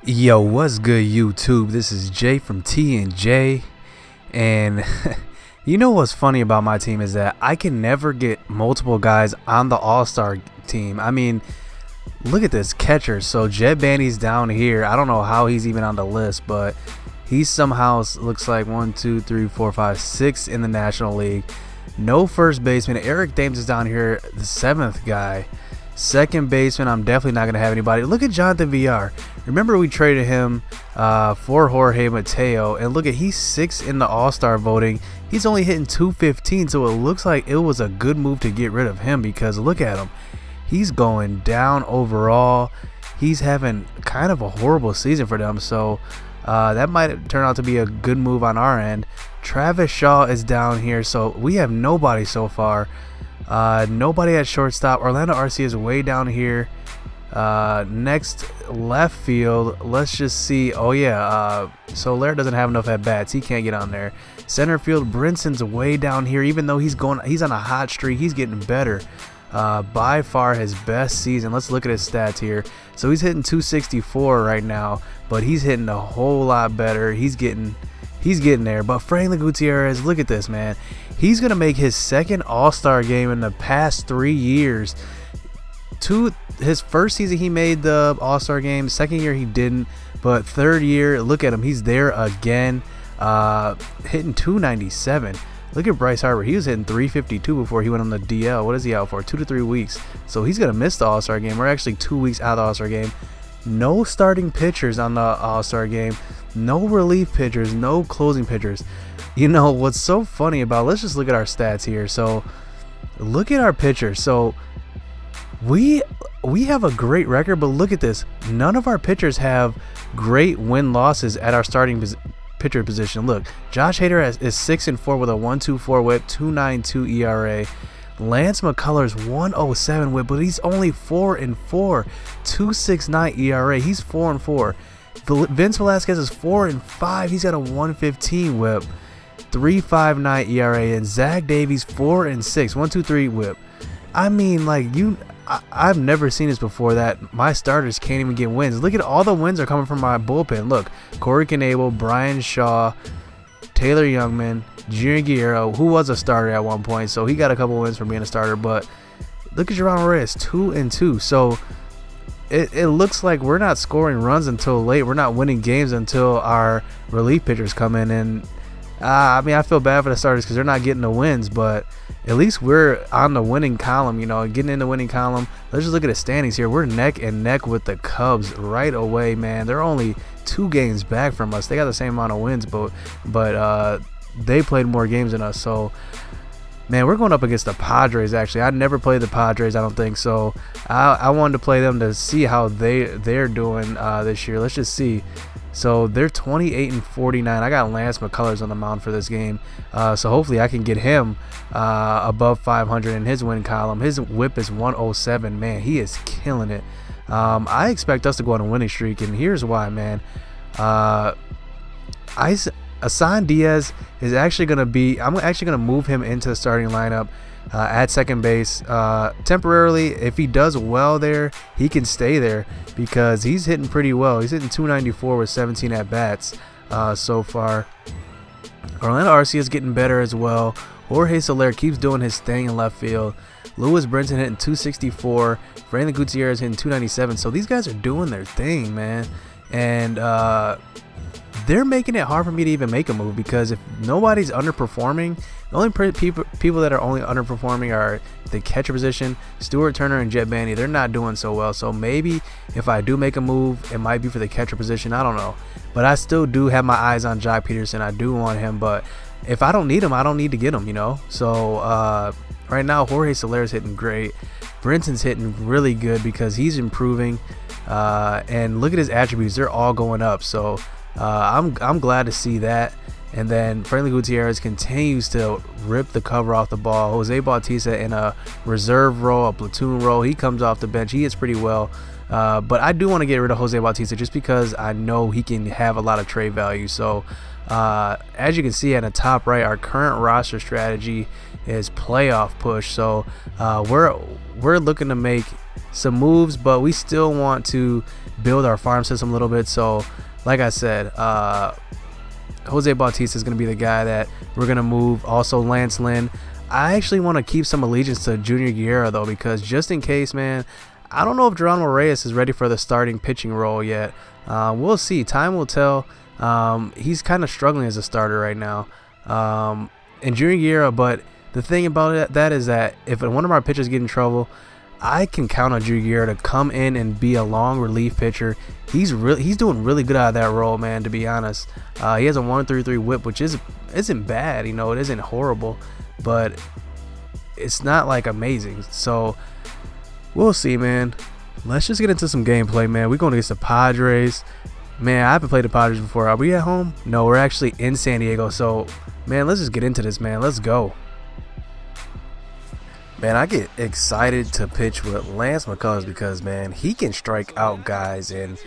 Yo, what's good, YouTube? This is Jay from T&J, and you know what's funny about my team is that I can never get multiple guys on the All-Star team. I mean, look at this catcher. So Jed Bandy's down here. I don't know how he's even on the list, but he somehow looks like 1, 2, 3, 4, 5, 6 in the National League. No first baseman. Eric Thames is down here, the 7th guy. Second baseman, I'm definitely not going to have anybody. Look at Jonathan VR. Remember we traded him for Jorge Mateo, and look at, he's 6th in the All-Star voting. He's only hitting 215, so it looks like it was a good move to get rid of him, because look at him. He's going down overall. He's having kind of a horrible season for them, so that might turn out to be a good move on our end. Travis Shaw is down here, so we have nobody so far. Nobody at shortstop. Orlando Arcia is way down here. Next, left field. Let's just see. Oh yeah, Soler doesn't have enough at bats. He can't get on there. Center field, Brinson's way down here. Even though he's on a hot streak, he's getting better. By far his best season. Let's look at his stats here. So he's hitting 264 right now, but he's hitting a whole lot better. He's getting there. But Franklin Gutierrez, look at this, man. He's gonna make his second All-Star game in the past 3 years. His first season he made the All-Star game. Second year he didn't, but third year, look at him. He's there again, hitting 297. Look at Bryce Harper. He was hitting 352 before he went on the DL. What is he out for? 2 to 3 weeks. So he's gonna miss the All-Star game. We're actually 2 weeks out of the All-Star game. No starting pitchers on the All-Star game. No relief pitchers. No closing pitchers. You know what's so funny about? Let's just look at our stats here. So look at our pitchers. So we have a great record, but look at this. None of our pitchers have great win losses at our starting pitcher position. Look, Josh Hader is 6-4 with a 1.24 WHIP, 2.92 ERA. Lance McCullers 1.07 WHIP, but he's only 4-4, 2.69 ERA. He's 4-4. Vince Velasquez is 4-5. He's got a 1.15 WHIP, 3.59 ERA, and Zach Davies 4-6, 1.23 WHIP. I mean, like, I've never seen this before, that my starters can't even get wins. Look at all the wins are coming from my bullpen. Look, Corey Knebel, Brian Shaw, Taylor Youngman, Junior Guerrero, who was a starter at one point, so he got a couple wins from being a starter. But look at Geronimo Reyes, 2-2. So it looks like we're not scoring runs until late. We're not winning games until our relief pitchers come in. And I mean, I feel bad for the starters because they're not getting the wins, but at least we're on the winning column, you know, getting in the winning column. Let's just look at the standings here. We're neck and neck with the Cubs right away, man. They're only 2 games back from us. They got the same amount of wins, but they played more games than us. So, man, we're going up against the Padres, actually. I never played the Padres, I don't think. So I wanted to play them to see how they're doing this year. Let's just see. So they're 28-49. I got Lance McCullers on the mound for this game. So hopefully I can get him above 500 in his win column. His whip is 107. Man, he is killing it. I expect us to go on a winning streak, and here's why, man. Asan Diaz is actually going to be, I'm actually going to move him into the starting lineup at second base temporarily. If he does well there, he can stay there because he's hitting pretty well. He's hitting 294 with 17 at bats so far. Orlando Arcia is getting better as well. Jorge Soler keeps doing his thing in left field. Lewis Brinson hitting 264. Franklin Gutierrez hitting 297. So these guys are doing their thing, man. And they're making it hard for me to even make a move, because if nobody's underperforming, the only people that are only underperforming are the catcher position, Stuart Turner and Jed Bandy. They're not doing so well. So maybe if I do make a move, it might be for the catcher position. I don't know. But I still do have my eyes on Jock Peterson. I do want him, but if I don't need him, I don't need to get him, you know. So right now, Jorge Soler is hitting great. Brinson's hitting really good because he's improving. And look at his attributes. They're all going up. So I'm glad to see that. And then Franklin Gutierrez continues to rip the cover off the ball. Jose Bautista in a reserve role, a platoon role. He comes off the bench. He hits pretty well. But I do want to get rid of Jose Bautista just because I know he can have a lot of trade value. So as you can see at the top right, our current roster strategy is playoff push. So we're looking to make some moves, but we still want to build our farm system a little bit. So like I said, Jose Bautista is going to be the guy that we're going to move. Also Lance Lynn. I actually want to keep some allegiance to Junior Guerra though, because just in case, man, I don't know if Geronimo Reyes is ready for the starting pitching role yet. We'll see. Time will tell. He's kind of struggling as a starter right now. And Junior Guerra, but the thing about that is that if one of our pitchers get in trouble, I can count on Junior Guerra to come in and be a long relief pitcher. He's doing really good out of that role, man, to be honest. He has a 1.33 whip, which isn't bad, you know, it isn't horrible, but it's not like amazing. So we'll see, man. Let's just get into some gameplay, man. We're going against the Padres. Man, I haven't played the Padres before. Are we at home? No, we're actually in San Diego. So, man, let's just get into this, man. Let's go. Man, I get excited to pitch with Lance McCullers because, man, he can strike out guys. And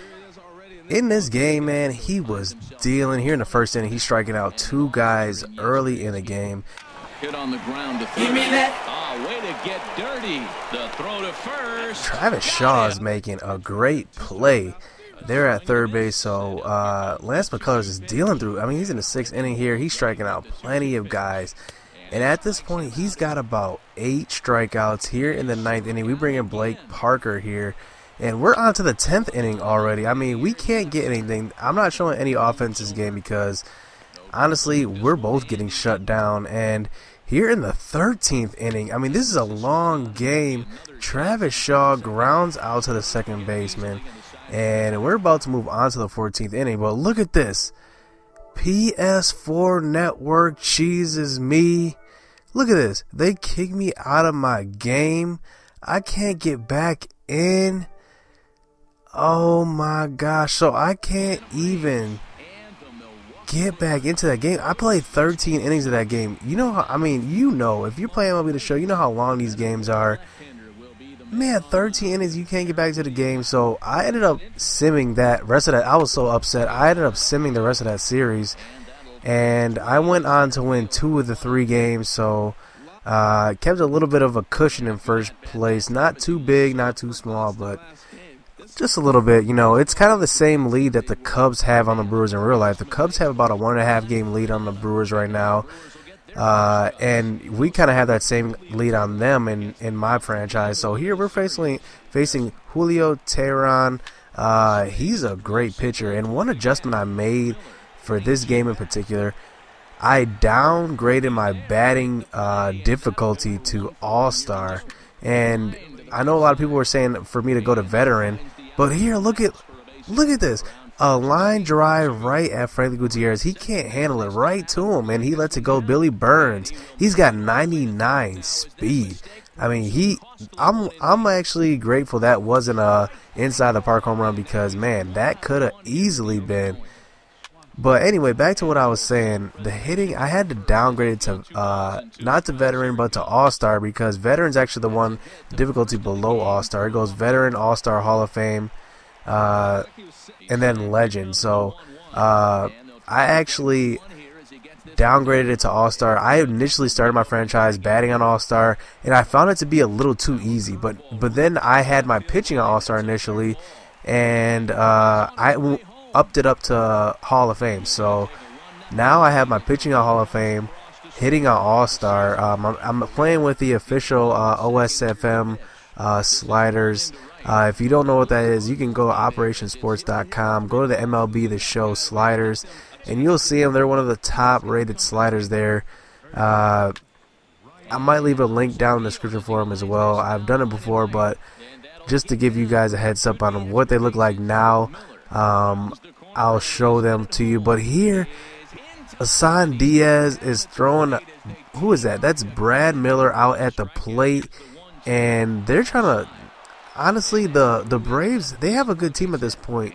in this game, man, he was dealing. Here in the first inning, he's striking out 2 guys early in the game. Hit on the ground to third. Give me that. Way to get dirty. The throw to first. Travis Shaw is making a great play there at third base. So Lance McCullers is dealing through. I mean, he's in the 6th inning here. He's striking out plenty of guys. And at this point, he's got about 8 strikeouts here in the 9th inning. We bring in Blake Parker here. And we're on to the 10th inning already. I mean, we can't get anything. I'm not showing any offense this game because, honestly, we're both getting shut down. And here in the 13th inning, I mean, this is a long game. Travis Shaw grounds out to the second baseman. And we're about to move on to the 14th inning. But look at this. PS4 Network cheeses me. Look at this. They kick me out of my game. I can't get back in. Oh my gosh. So I can't even get back into that game. I played 13 innings of that game. You know how, I mean, you know, if you're playing MLB The Show, you know how long these games are. Man, 13 innings, you can't get back to the game. So I ended up simming that rest of that. I was so upset. I ended up simming the rest of that series. And I went on to win 2 of the 3 games. So kept a little bit of a cushion in first place. Not too big, not too small, but just a little bit. You know, it's kind of the same lead that the Cubs have on the Brewers in real life. The Cubs have about a 1.5 game lead on the Brewers right now. And we kind of have that same lead on them in my franchise. So here we're facing Julio Teheran. He's a great pitcher. And one adjustment I made for this game in particular, I downgraded my batting difficulty to All-Star. And I know a lot of people were saying for me to go to Veteran, but here, look at this. A line drive right at Franklin Gutierrez. He can't handle it right to him, and he lets it go. Billy Burns, he's got 99 speed. I mean, I'm actually grateful that wasn't a inside the park home run because, man, that could have easily been. But anyway, back to what I was saying. The hitting, I had to downgrade it to not to Veteran, but to All-Star because Veteran's actually the one difficulty below All-Star. It goes Veteran, All-Star, Hall of Fame, and then Legend. So I actually downgraded it to All-Star. I initially started my franchise batting on All-Star, and I found it to be a little too easy. But then I had my pitching on All-Star initially, and I upped it up to Hall of Fame. So now I have my pitching on Hall of Fame, hitting on All-Star. I'm playing with the official OSFM sliders. If you don't know what that is, you can go to operationsports.com, go to the MLB The Show sliders, and you'll see them. They're one of the top rated sliders there. I might leave a link down in the description for them as well. I've done it before, but just to give you guys a heads up on what they look like now, I'll show them to you. But here, Hassan Diaz is throwing. Who is that? That's Brad Miller out at the plate, and they're trying to. Honestly, the Braves, they have a good team at this point.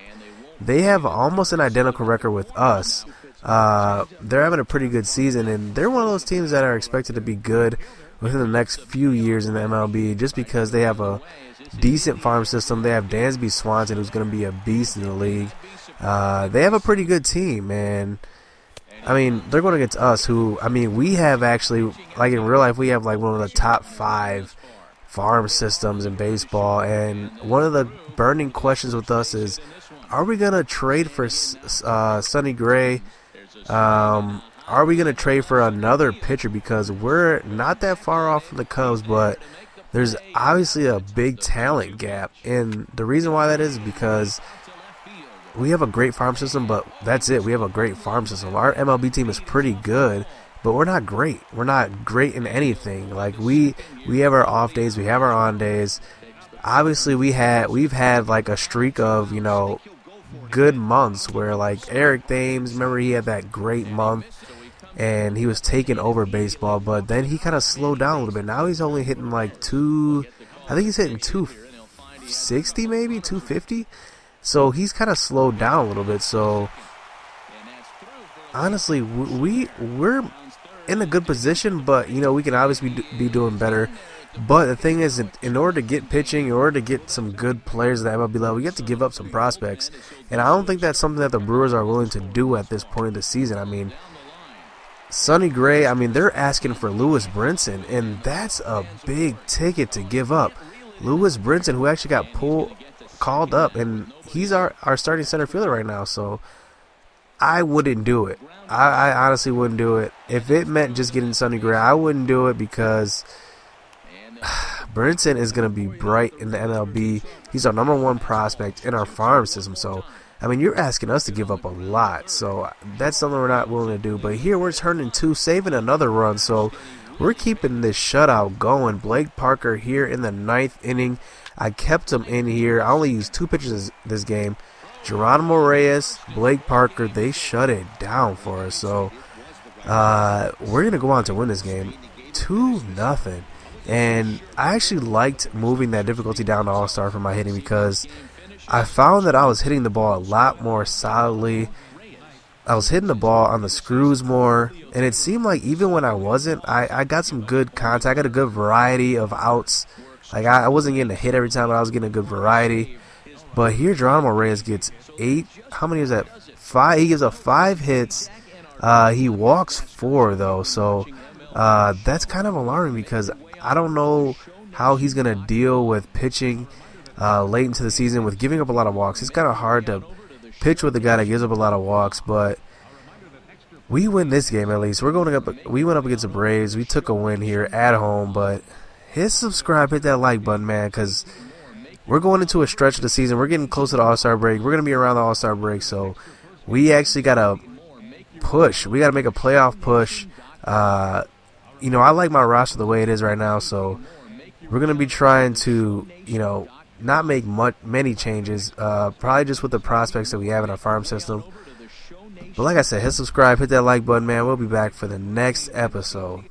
They have almost an identical record with us. They're having a pretty good season, and they're one of those teams that are expected to be good within the next few years in the MLB just because they have a decent farm system. They have Dansby Swanson, who's going to be a beast in the league. They have a pretty good team, and I mean, they're going against us, who, I mean, we have actually, like in real life, we have like one of the top 5 farm systems in baseball, and one of the burning questions with us is, are we going to trade for Sonny Gray? Are we going to trade for another pitcher? Because we're not that far off from the Cubs, but there's obviously a big talent gap. And the reason why that is because we have a great farm system, but that's it. We have a great farm system. Our MLB team is pretty good, but we're not great. We're not great in anything. Like we have our off days, we have our on days. Obviously, we've had like a streak of, you know, good months where, like, Eric Thames, remember, he had that great month and he was taking over baseball, but then he kind of slowed down a little bit. Now he's only hitting like I think he's hitting 260, maybe 250. So he's kind of slowed down a little bit. So honestly, we're in a good position, but, you know, we can obviously be doing better. But the thing is, in order to get pitching, in order to get some good players at the MLB level, you have to give up some prospects. And I don't think that's something that the Brewers are willing to do at this point of the season. I mean, Sonny Gray, I mean, they're asking for Lewis Brinson, and that's a big ticket to give up. Lewis Brinson, who actually got called up, and he's our starting center fielder right now, so I wouldn't do it. I honestly wouldn't do it. If it meant just getting Sonny Gray, I wouldn't do it because Brinson is going to be bright in the MLB. He's our #1 prospect in our farm system. So, I mean, you're asking us to give up a lot. So, that's something we're not willing to do. But here we're turning 2, saving another run. So, we're keeping this shutout going. Blake Parker here in the 9th inning. I kept him in here. I only used 2 pitchers this game. Geronimo Reyes, Blake Parker, they shut it down for us. So, we're going to go on to win this game 2-0. And I actually liked moving that difficulty down to All-Star for my hitting because I found that I was hitting the ball a lot more solidly. I was hitting the ball on the screws more, and it seemed like even when I wasn't, I got some good contact. I got a good variety of outs. Like, I wasn't getting a hit every time, but I was getting a good variety. But here, Geronimo Reyes gets 8. How many is that? 5. He gives up 5 hits. He walks 4, though. So that's kind of alarming because I don't know how he's going to deal with pitching late into the season with giving up a lot of walks. It's kind of hard to pitch with a guy that gives up a lot of walks, but we win this game at least. We went up against the Braves. We took a win here at home, but hit subscribe, hit that like button, man, because we're going into a stretch of the season. We're getting close to the All-Star break. We're going to be around the All-Star break, so we actually got to push. We got to make a playoff push. You know, I like my roster the way it is right now, so we're going to be trying to, you know, not make many changes, probably just with the prospects that we have in our farm system. But like I said, hit subscribe, hit that like button, man. We'll be back for the next episode.